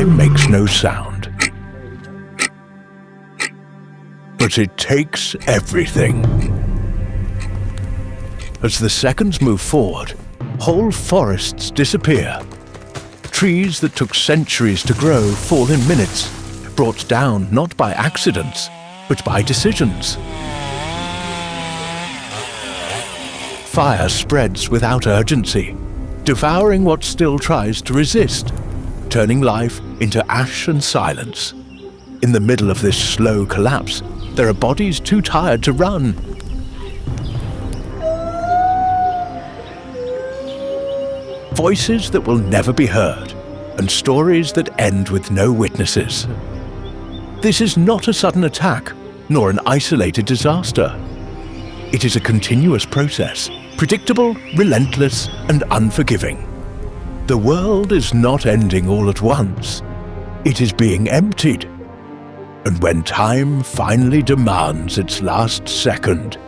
time makes no sound. But it takes everything. As the seconds move forward, whole forests disappear. Trees that took centuries to grow fall in minutes, brought down not by accidents, but by decisions. Fire spreads without urgency, devouring what still tries to resist, turning life into ash and silence. In the middle of this slow collapse, there are bodies too tired to run. Voices that will never be heard, and stories that end with no witnesses. This is not a sudden attack, nor an isolated disaster. It is a continuous process, predictable, relentless, and unforgiving. The world is not ending all at once. It is being emptied. And when time finally demands its last second,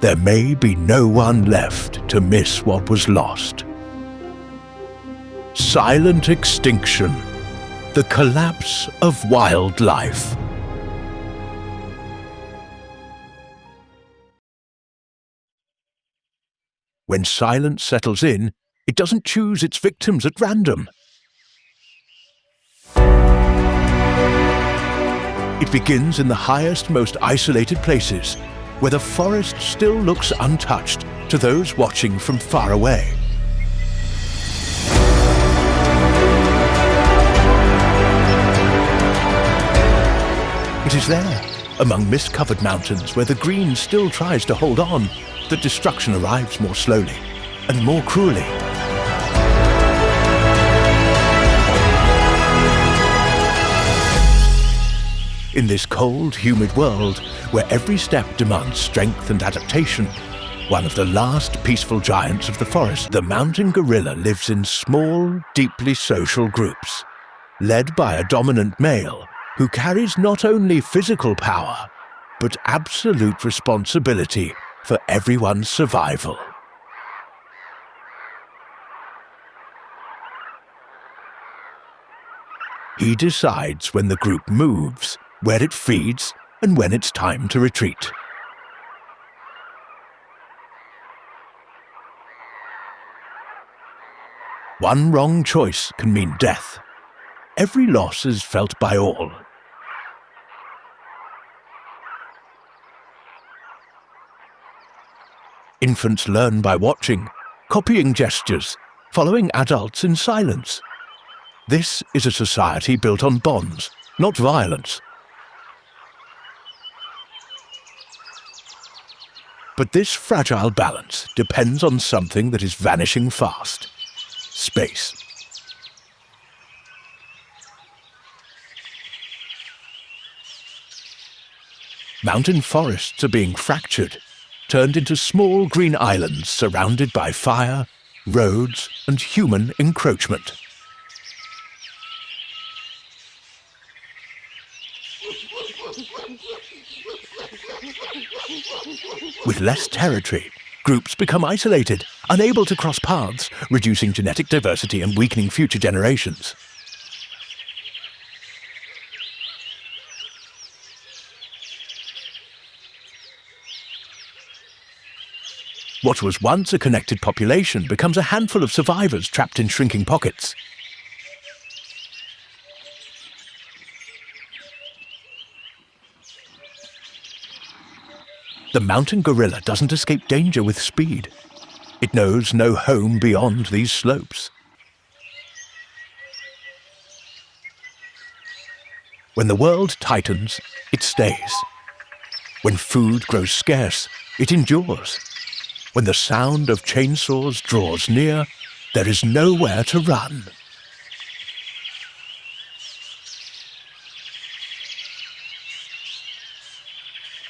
there may be no one left to miss what was lost. Silent extinction, the collapse of wildlife. When silence settles in, it doesn't choose its victims at random. It begins in the highest, most isolated places, where the forest still looks untouched to those watching from far away. It is there, among mist-covered mountains where the green still tries to hold on, that destruction arrives more slowly and more cruelly. In this cold, humid world, where every step demands strength and adaptation, one of the last peaceful giants of the forest, the mountain gorilla lives in small, deeply social groups, led by a dominant male who carries not only physical power, but absolute responsibility for everyone's survival. He decides when the group moves, where it feeds, and when it's time to retreat. One wrong choice can mean death. Every loss is felt by all. Infants learn by watching, copying gestures, following adults in silence. This is a society built on bonds, not violence. But this fragile balance depends on something that is vanishing fast: space. Mountain forests are being fractured, turned into small green islands surrounded by fire, roads, and human encroachment. With less territory, groups become isolated, unable to cross paths, reducing genetic diversity and weakening future generations. What was once a connected population becomes a handful of survivors trapped in shrinking pockets. The mountain gorilla doesn't escape danger with speed. It knows no home beyond these slopes. When the world tightens, it stays. When food grows scarce, it endures. When the sound of chainsaws draws near, there is nowhere to run.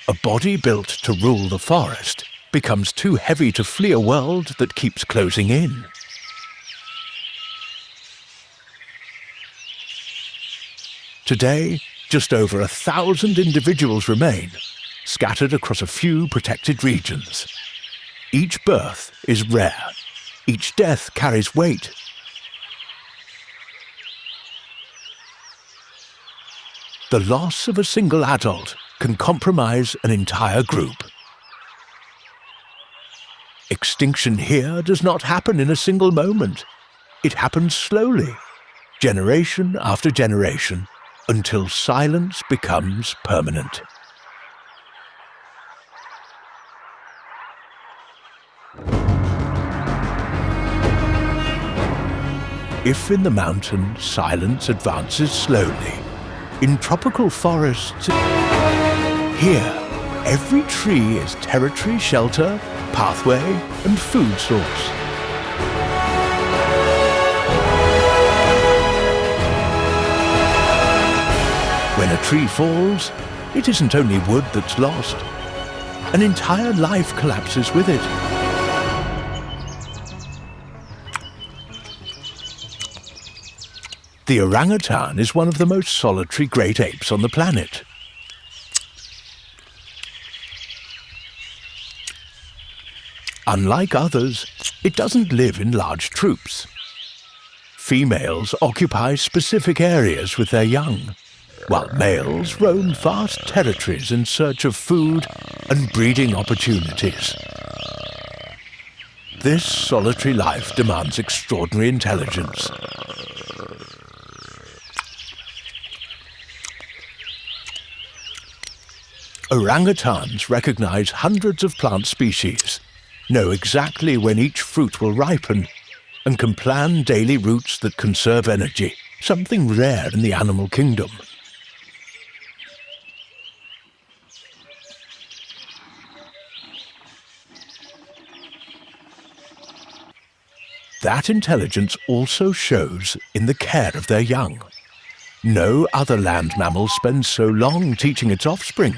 A body built to rule the forest becomes too heavy to flee a world that keeps closing in. Today, just over 1,000 individuals remain, scattered across a few protected regions. Each birth is rare. Each death carries weight. The loss of a single adult can compromise an entire group. Extinction here does not happen in a single moment. It happens slowly, generation after generation, until silence becomes permanent. If in the mountain silence advances slowly, in tropical forests, here every tree is territory, shelter, pathway, and food source. When a tree falls, it isn't only wood that's lost. An entire life collapses with it. The orangutan is one of the most solitary great apes on the planet. Unlike others, it doesn't live in large troops. Females occupy specific areas with their young, while males roam vast territories in search of food and breeding opportunities. This solitary life demands extraordinary intelligence. Orangutans recognize hundreds of plant species, know exactly when each fruit will ripen, and can plan daily routes that conserve energy, something rare in the animal kingdom. That intelligence also shows in the care of their young. No other land mammal spends so long teaching its offspring.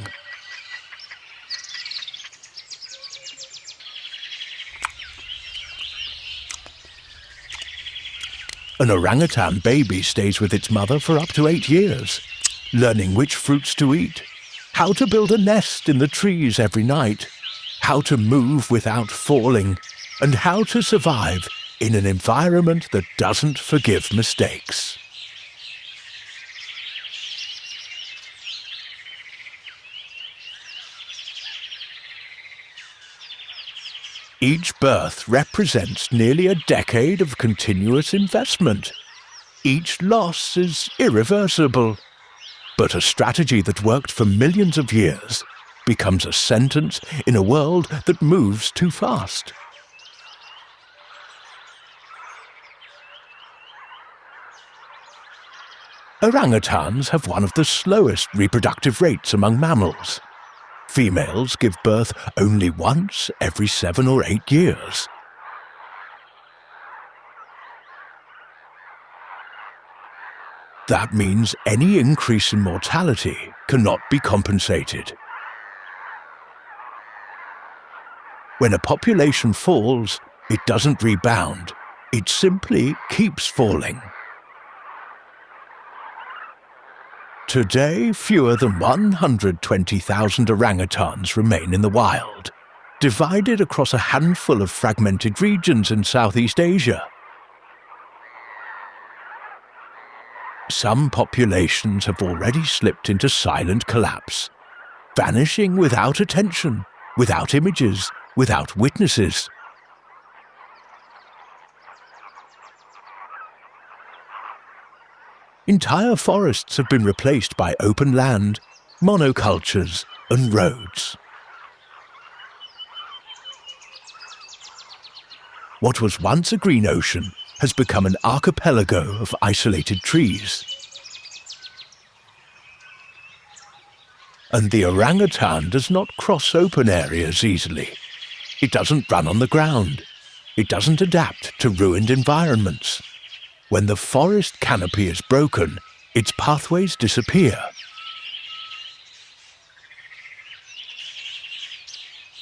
An orangutan baby stays with its mother for up to 8 years, learning which fruits to eat, how to build a nest in the trees every night, how to move without falling, and how to survive in an environment that doesn't forgive mistakes. Each birth represents nearly a decade of continuous investment. Each loss is irreversible. But a strategy that worked for millions of years becomes a sentence in a world that moves too fast. Orangutans have one of the slowest reproductive rates among mammals. Females give birth only once every 7 or 8 years. That means any increase in mortality cannot be compensated. When a population falls, it doesn't rebound. It simply keeps falling. Today, fewer than 120,000 orangutans remain in the wild, divided across a handful of fragmented regions in Southeast Asia. Some populations have already slipped into silent collapse, vanishing without attention, without images, without witnesses. Entire forests have been replaced by open land, monocultures, and roads. What was once a green ocean has become an archipelago of isolated trees. And the orangutan does not cross open areas easily. It doesn't run on the ground. It doesn't adapt to ruined environments. When the forest canopy is broken, its pathways disappear.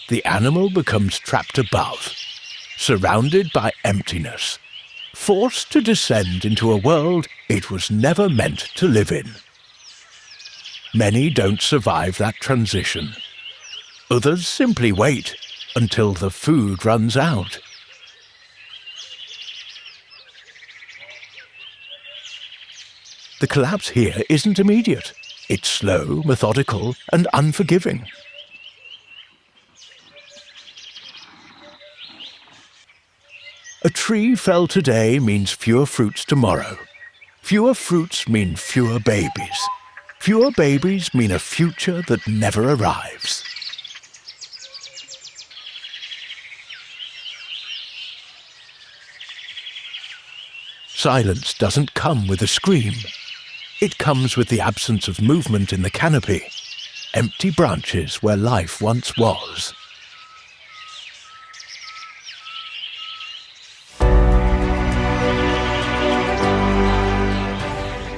The animal becomes trapped above, surrounded by emptiness, forced to descend into a world it was never meant to live in. Many don't survive that transition. Others simply wait until the food runs out. The collapse here isn't immediate. It's slow, methodical, and unforgiving. A tree felled today means fewer fruits tomorrow. Fewer fruits mean fewer babies. Fewer babies mean a future that never arrives. Silence doesn't come with a scream. It comes with the absence of movement in the canopy, empty branches where life once was.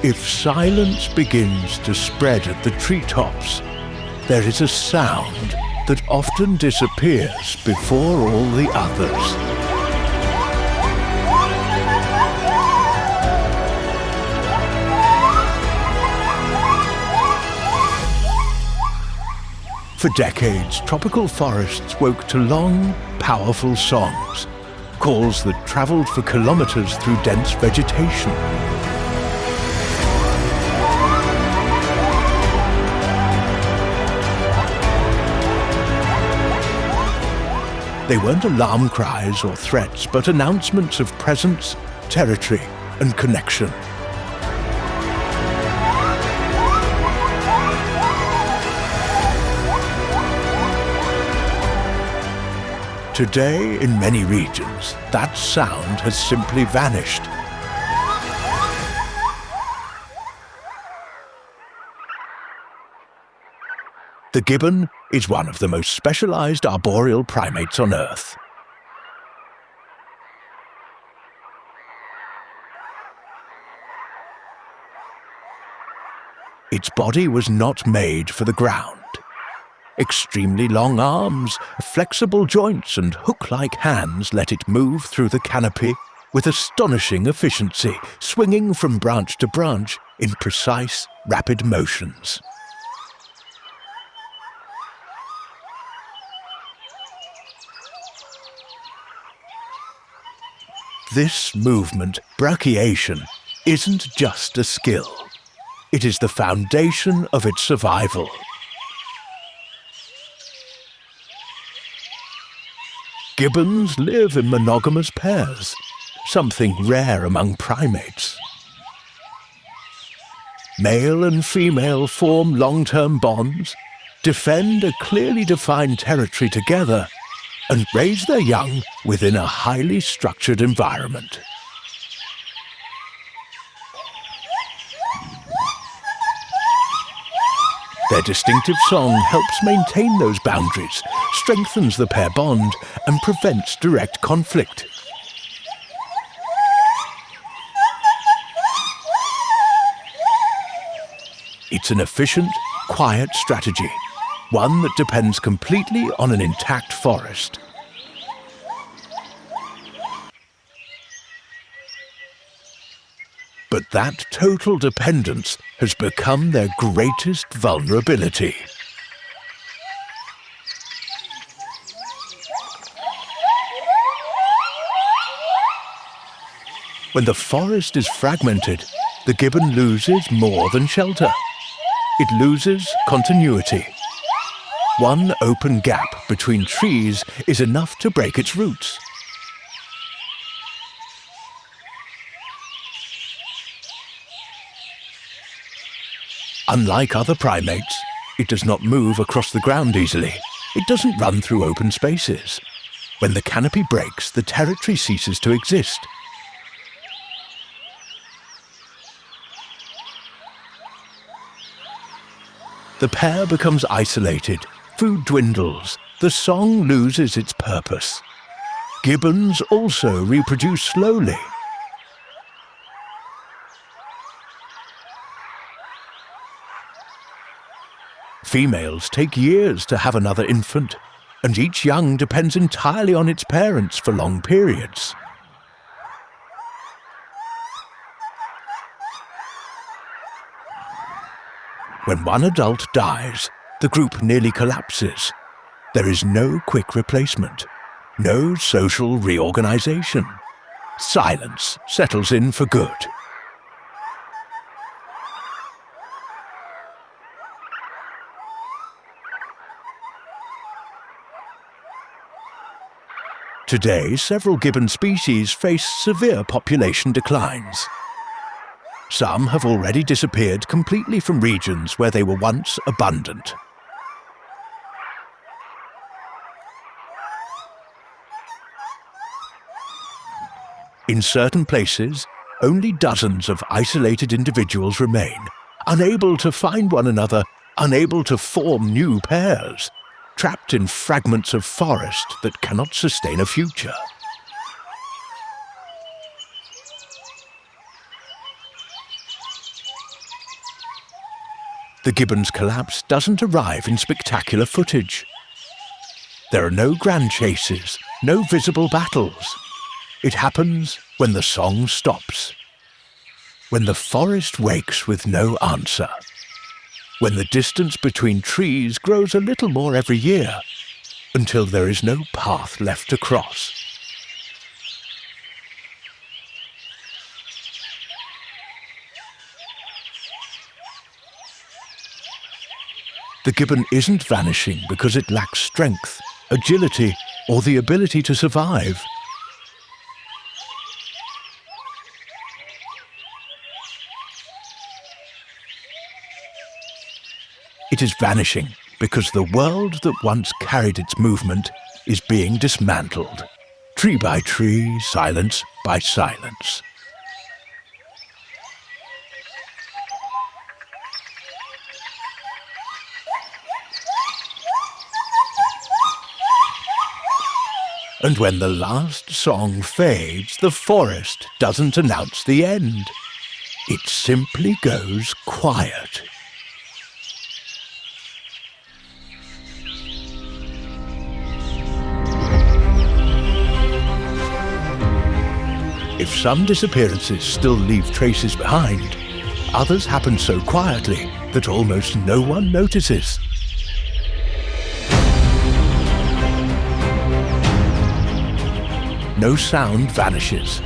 If silence begins to spread at the treetops, there is a sound that often disappears before all the others. For decades, tropical forests woke to long, powerful songs, calls that travelled for kilometres through dense vegetation. They weren't alarm cries or threats, but announcements of presence, territory, and connection. Today, in many regions, that sound has simply vanished. The gibbon is one of the most specialized arboreal primates on Earth. Its body was not made for the ground. Extremely long arms, flexible joints and hook-like hands let it move through the canopy with astonishing efficiency, swinging from branch to branch in precise, rapid motions. This movement, brachiation, isn't just a skill. It is the foundation of its survival. Gibbons live in monogamous pairs, something rare among primates. Male and female form long-term bonds, defend a clearly defined territory together, and raise their young within a highly structured environment. Their distinctive song helps maintain those boundaries, strengthens the pair bond, and prevents direct conflict. It's an efficient, quiet strategy, one that depends completely on an intact forest. But that total dependence has become their greatest vulnerability. When the forest is fragmented, the gibbon loses more than shelter. It loses continuity. One open gap between trees is enough to break its roots. Unlike other primates, it does not move across the ground easily. It doesn't run through open spaces. When the canopy breaks, the territory ceases to exist. The pair becomes isolated, food dwindles, the song loses its purpose. Gibbons also reproduce slowly. Females take years to have another infant, and each young depends entirely on its parents for long periods. When one adult dies, the group nearly collapses. There is no quick replacement, no social reorganization. Silence settles in for good. Today, several gibbon species face severe population declines. Some have already disappeared completely from regions where they were once abundant. In certain places, only dozens of isolated individuals remain, unable to find one another, unable to form new pairs, trapped in fragments of forest that cannot sustain a future. The gibbon's collapse doesn't arrive in spectacular footage. There are no grand chases, no visible battles. It happens when the song stops, when the forest wakes with no answer, when the distance between trees grows a little more every year, until there is no path left to cross. The gibbon isn't vanishing because it lacks strength, agility, or the ability to survive. It is vanishing because the world that once carried its movement is being dismantled, tree by tree, silence by silence. And when the last song fades, the forest doesn't announce the end. It simply goes quiet. If some disappearances still leave traces behind, others happen so quietly that almost no one notices. No sound vanishes.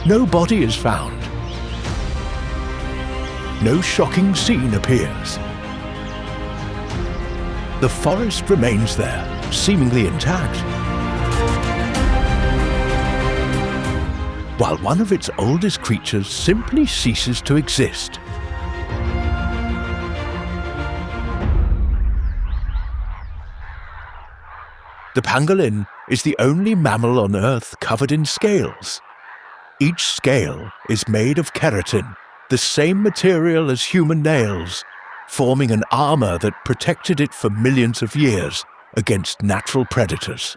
No body is found. No shocking scene appears. The forest remains there, seemingly intact, while one of its oldest creatures simply ceases to exist. The pangolin is the only mammal on Earth covered in scales. Each scale is made of keratin, the same material as human nails, forming an armor that protected it for millions of years against natural predators.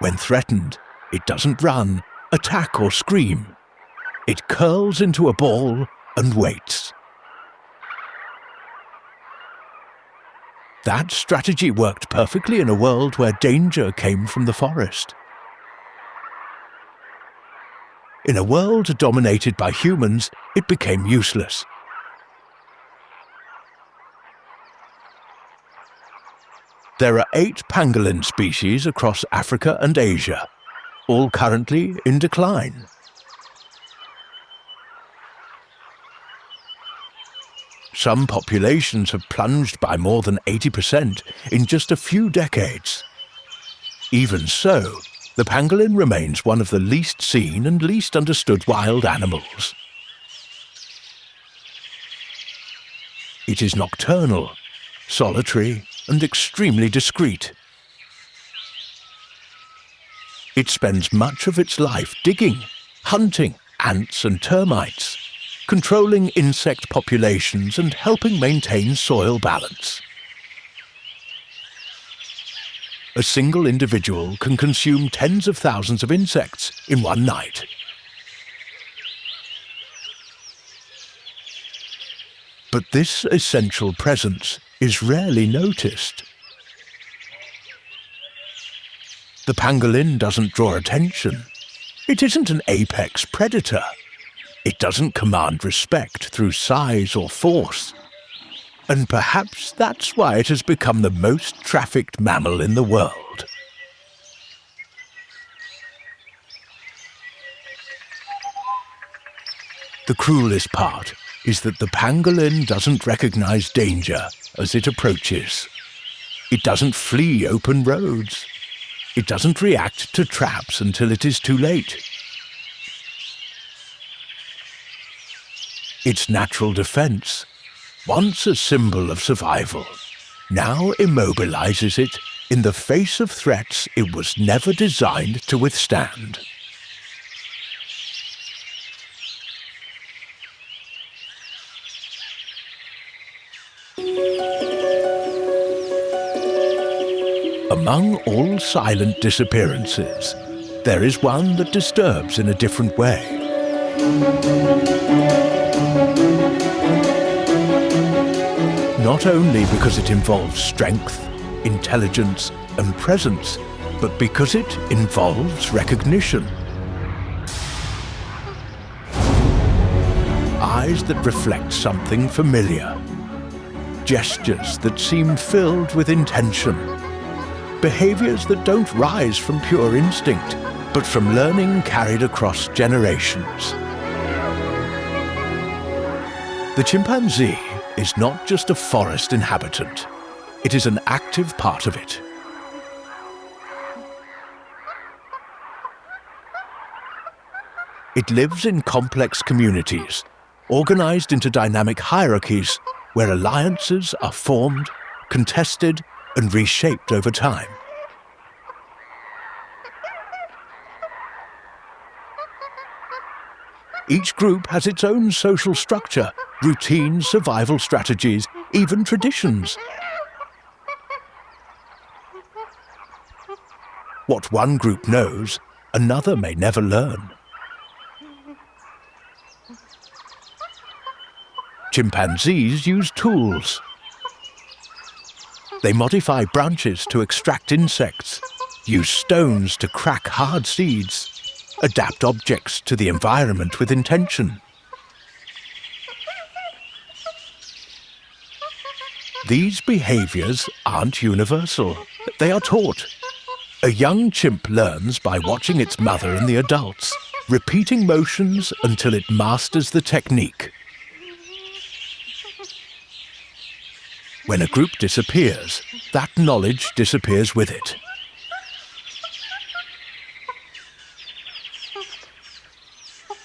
When threatened, it doesn't run, attack, or scream. It curls into a ball and waits. That strategy worked perfectly in a world where danger came from the forest. In a world dominated by humans, it became useless. There are 8 pangolin species across Africa and Asia, all currently in decline. Some populations have plunged by more than 80% in just a few decades. Even so, the pangolin remains one of the least seen and least understood wild animals. It is nocturnal, solitary, and extremely discreet. It spends much of its life digging, hunting ants and termites, controlling insect populations and helping maintain soil balance. A single individual can consume tens of thousands of insects in one night. But this essential presence is rarely noticed. The pangolin doesn't draw attention. It isn't an apex predator. It doesn't command respect through size or force. And perhaps that's why it has become the most trafficked mammal in the world. The cruelest part is that the pangolin doesn't recognize danger as it approaches. It doesn't flee open roads. It doesn't react to traps until it is too late. Its natural defense, once a symbol of survival, now immobilizes it in the face of threats it was never designed to withstand. Among all silent disappearances, there is one that disturbs in a different way. Not only because it involves strength, intelligence, and presence, but because it involves recognition. Eyes that reflect something familiar. Gestures that seem filled with intention. Behaviors that don't rise from pure instinct, but from learning carried across generations. The chimpanzee is not just a forest inhabitant. It is an active part of it. It lives in complex communities, organized into dynamic hierarchies where alliances are formed, contested, and reshaped over time. Each group has its own social structure, routines, survival strategies, even traditions. What one group knows, another may never learn. Chimpanzees use tools. They modify branches to extract insects, use stones to crack hard seeds, adapt objects to the environment with intention. These behaviors aren't universal. They are taught. A young chimp learns by watching its mother and the adults, repeating motions until it masters the technique. When a group disappears, that knowledge disappears with it.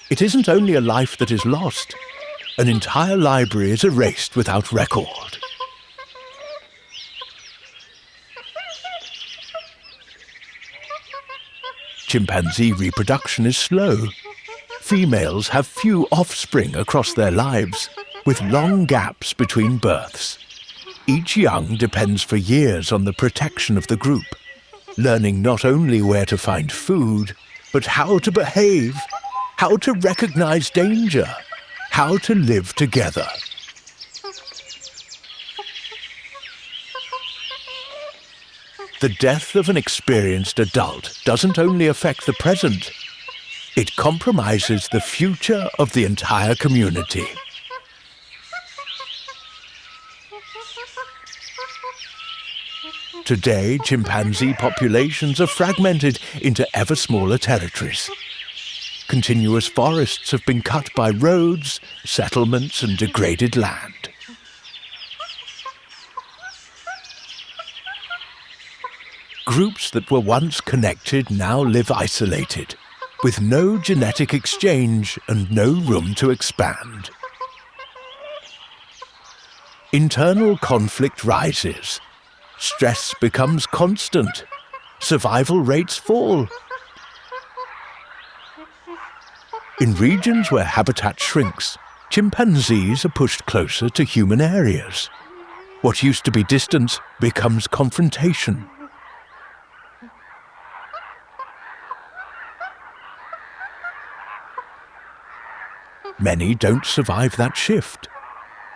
It isn't only a life that is lost. An entire library is erased without record. Chimpanzee reproduction is slow. Females have few offspring across their lives, with long gaps between births. Each young depends for years on the protection of the group, learning not only where to find food, but how to behave, how to recognize danger, how to live together. The death of an experienced adult doesn't only affect the present, it compromises the future of the entire community. Today, chimpanzee populations are fragmented into ever smaller territories. Continuous forests have been cut by roads, settlements, and degraded land. Groups that were once connected now live isolated, with no genetic exchange and no room to expand. Internal conflict rises. Stress becomes constant. Survival rates fall. In regions where habitat shrinks, chimpanzees are pushed closer to human areas. What used to be distance becomes confrontation. Many don't survive that shift.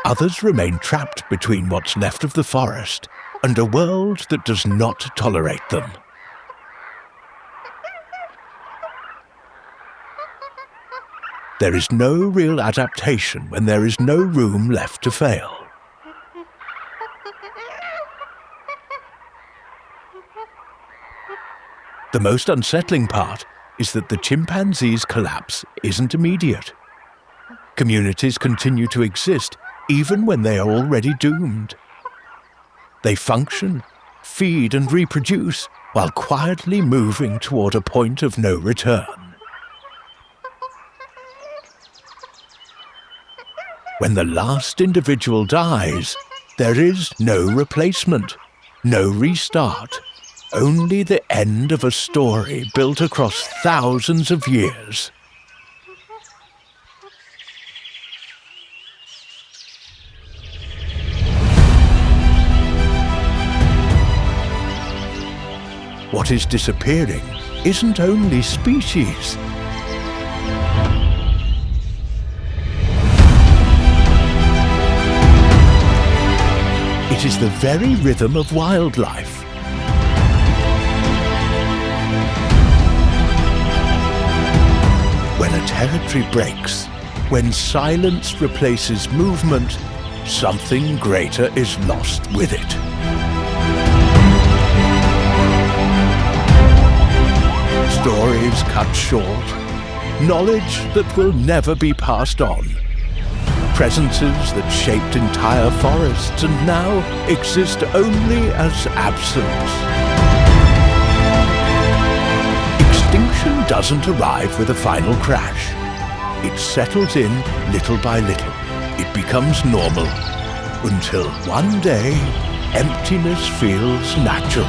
Others remain trapped between what's left of the forest and a world that does not tolerate them. There is no real adaptation when there is no room left to fail. The most unsettling part is that the chimpanzee's collapse isn't immediate. Communities continue to exist even when they are already doomed. They function, feed and reproduce while quietly moving toward a point of no return. When the last individual dies, there is no replacement, no restart, only the end of a story built across thousands of years. What is disappearing isn't only species. It is the very rhythm of wildlife. When a territory breaks, when silence replaces movement, something greater is lost with it. Stories cut short, knowledge that will never be passed on. Presences that shaped entire forests and now exist only as absence. Extinction doesn't arrive with a final crash. It settles in little by little. It becomes normal until one day emptiness feels natural.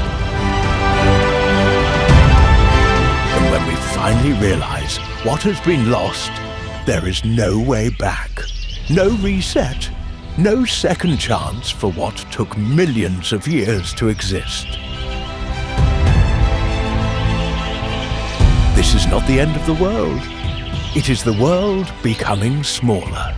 And when we finally realize what has been lost, there is no way back. No reset, no second chance for what took millions of years to exist. This is not the end of the world. It is the world becoming smaller.